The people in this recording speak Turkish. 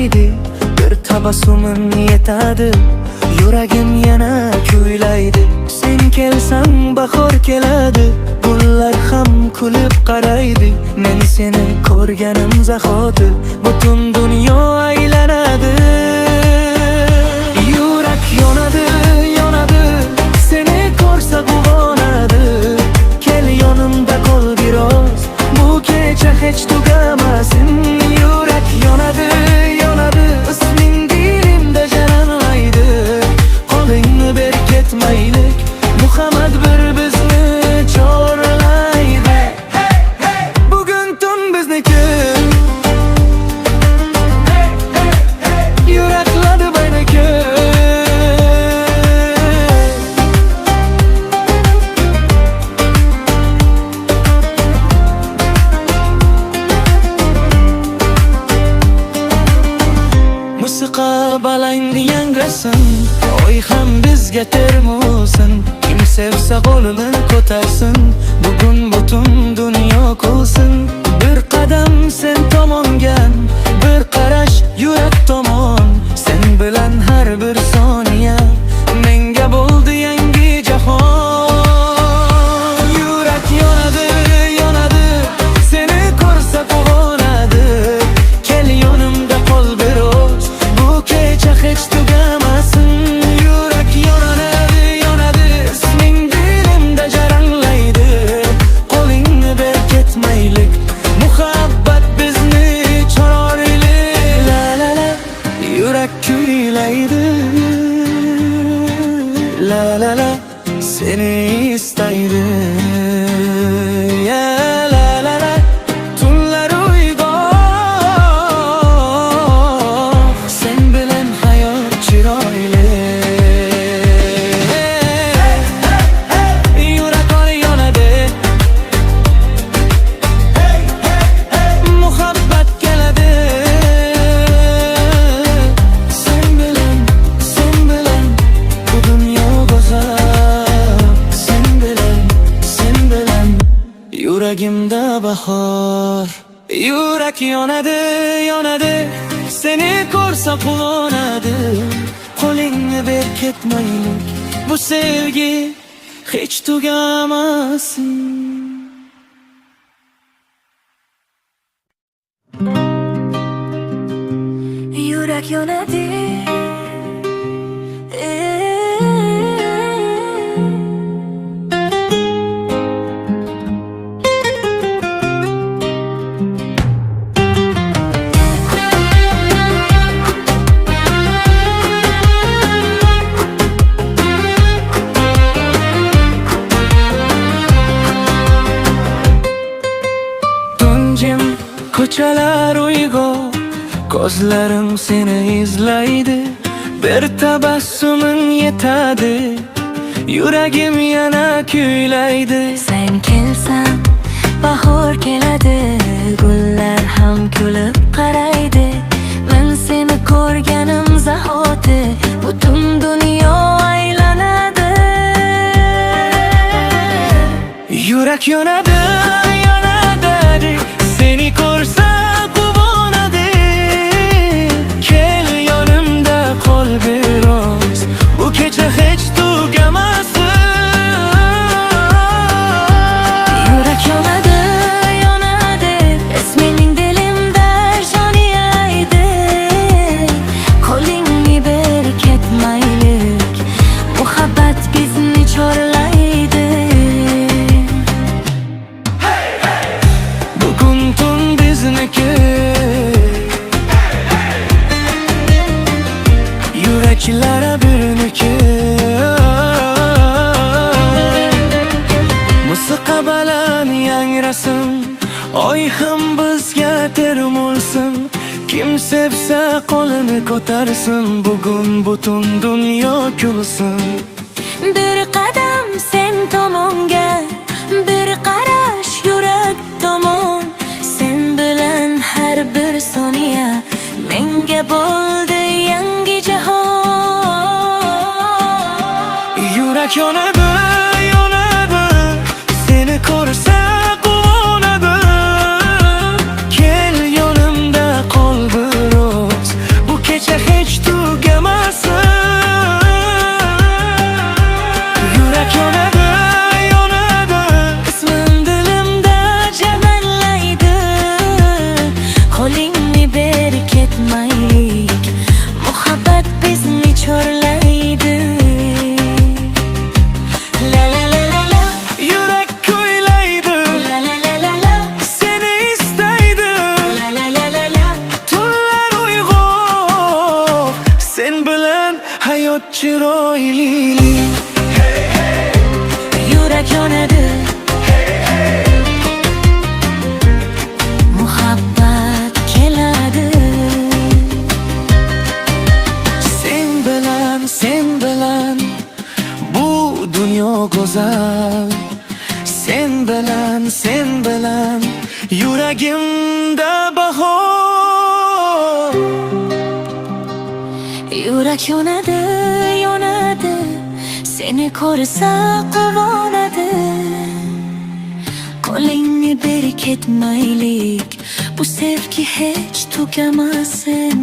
chiroyli, bir tabassuming yetadi. Yuragim yana kuylaydi. Sen kelsang bahor keladi, gullar ham kulib qaraydi. Men seni ko'rganim zahoti butun dunyo aylanadi. Yurak yonadi, yonadi, seni ko'rsa quvonadi. Kel yonimda qol biroz, bu kecha hech tugamasin. Yurak yonadi, yonadi, isming dilimda jaranglaydi. Qo'lingni ber ketmaylik, Muhammad bir bizni chorlaydi. Bugun tun bizniki, yuraklarni bayniki. Musiqa balangni yangrasin, oy ham bizga termusin. Kim sevsa qo'lini ko'tarsin, bugun butun dunyo kulsin. Bir qadam sen tomonga, bir qarash yurak tomon. Sen bilan har bir soniya menga bo'ldi yangi jahon. Yurak yonadi, yonadi, seni ko'rsa quvonadi. Kel yonimda qol biroz, bu kecha hech tugamasin. Yurak yonadi, yonadi, isming dilimda jaranglaydi. Qo'lingni ber ketmaylik, muhabbat bizni chorlaydi. La la la, yurak kuylaydi. La la la, seni istaydi. Ya la la la, tunlar uyg'oq, sen bilan hayot chiroyli. Yurak yonadi, muhabbat keladi. Sen bilan bu dunyo go'zal. Sen bilan yuragimda bahor. Yurak yonadi, yonadi, seni ko'rsa quvonadi. Qo'lingni ber ketmaylik, bu sevgi hech tugamasin. Yurak yonadi, Tunjim ko'chalar uyg'oq, ko'zlarim seni izlaydi. Bir tabassuming yetadi, yuragim yana kuylaydi. sen kelsan bahor keladi, gullar ham kulib qaraydi. Men seni ko'rganim zahoti butun dunyo aylanadi. Yurak yonadi, yonadi, seni ko'rsa quvonadi. Kel yonimda qol biroz, bu kecha hech tugamasin. Yurak yonadi, yonadi, isming dilimda joniyaydi. Qo'lingni ber ketmaylik, muhabbat bizni chorlaydi. Bugun tun bizniki, yuraklar birniki. Musiqa baland yangrasin, oy ham bizga termulsin. Kim sevsa qo'lini ko'tarsin, bugun butun dunyo kulsin. Bir qadam sen tomonga, bir qarash yurak tomon. Sen bilan har bir soniya menga bo'ldi yangi jahon. Yurak yonadi, yonadi, seni ko'rsa quvonadi. Kel yonimda qol biroz, hayot chiroyli. Yurak yonadi, muhabbat keladi. Sen bilan bu dunyo go'zal. Sen bilan yuragimda bahor. Yurak yonadi, yonadi, seni ko'rsa quvonadi. Qo'lingni ber ketmaylik, bu sevgi hech tugamasin.